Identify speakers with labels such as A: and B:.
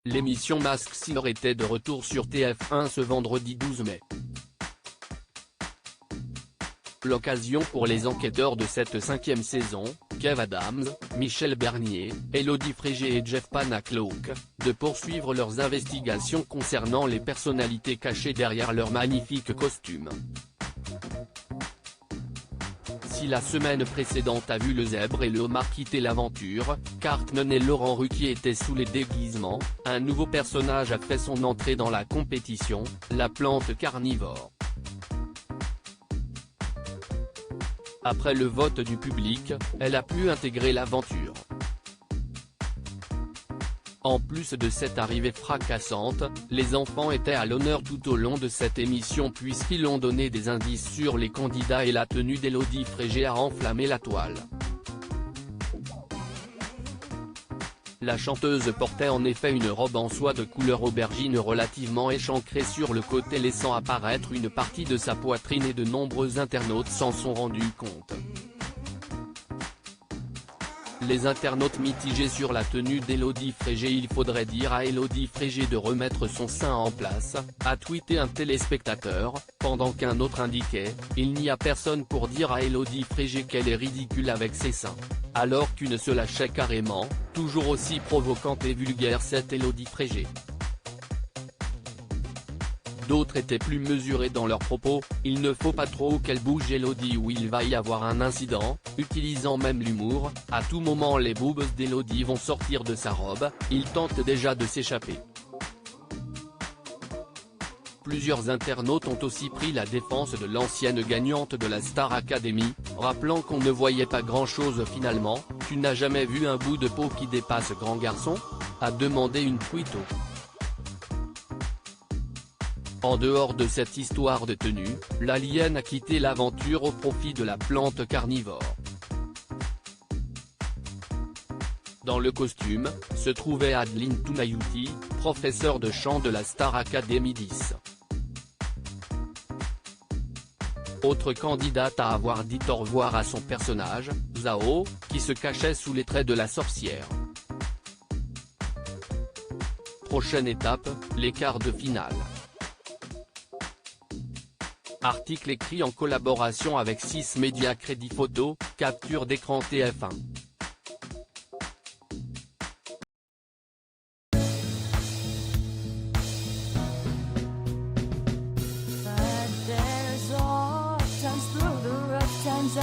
A: L'émission Masked Singer était de retour sur TF1 ce vendredi 12 mai. L'occasion pour les enquêteurs de cette 5e saison, Kev Adams, Michel Bernier, Élodie Frégé et Jeff Panacloak, de poursuivre leurs investigations concernant les personnalités cachées derrière leurs magnifiques costumes. Si la semaine précédente a vu le zèbre et le homard quitter l'aventure, Cartman et Laurent Ruquier étaient sous les déguisements, un nouveau personnage a fait son entrée dans la compétition, la plante carnivore. Après le vote du public, elle a pu intégrer l'aventure. En plus de cette arrivée fracassante, les enfants étaient à l'honneur tout au long de cette émission puisqu'ils ont donné des indices sur les candidats et la tenue d'Élodie Frégé a enflammé la toile. La chanteuse portait en effet une robe en soie de couleur aubergine relativement échancrée sur le côté laissant apparaître une partie de sa poitrine et de nombreux internautes s'en sont rendus compte. Les internautes mitigés sur la tenue d'Élodie Frégé. Il faudrait dire à Élodie Frégé de remettre son sein en place, a tweeté un téléspectateur, pendant qu'un autre indiquait « Il n'y a personne pour dire à Élodie Frégé qu'elle est ridicule avec ses seins ». Alors qu'une se lâchait carrément, toujours aussi provocante et vulgaire cette Élodie Frégé. D'autres étaient plus mesurés dans leurs propos, il ne faut pas trop qu'elle bouge Élodie ou il va y avoir un incident, utilisant même l'humour, à tout moment les boobs d'Élodie vont sortir de sa robe, il tente déjà de s'échapper. Plusieurs internautes ont aussi pris la défense de l'ancienne gagnante de la Star Academy, rappelant qu'on ne voyait pas grand-chose finalement. « Tu n'as jamais vu un bout de peau qui dépasse grand garçon ?» a demandé une tweeto. En dehors de cette histoire de tenue, l'alien a quitté l'aventure au profit de la plante carnivore. Dans le costume, se trouvait Adeline Tounayouti, professeure de chant de la Star Academy 10. Autre candidate à avoir dit au revoir à son personnage, Zao, qui se cachait sous les traits de la sorcière. Prochaine étape, les quarts de finale. Article écrit en collaboration avec 6 médias. Crédit photo, capture d'écran TF1.
B: But there's all times through the rough times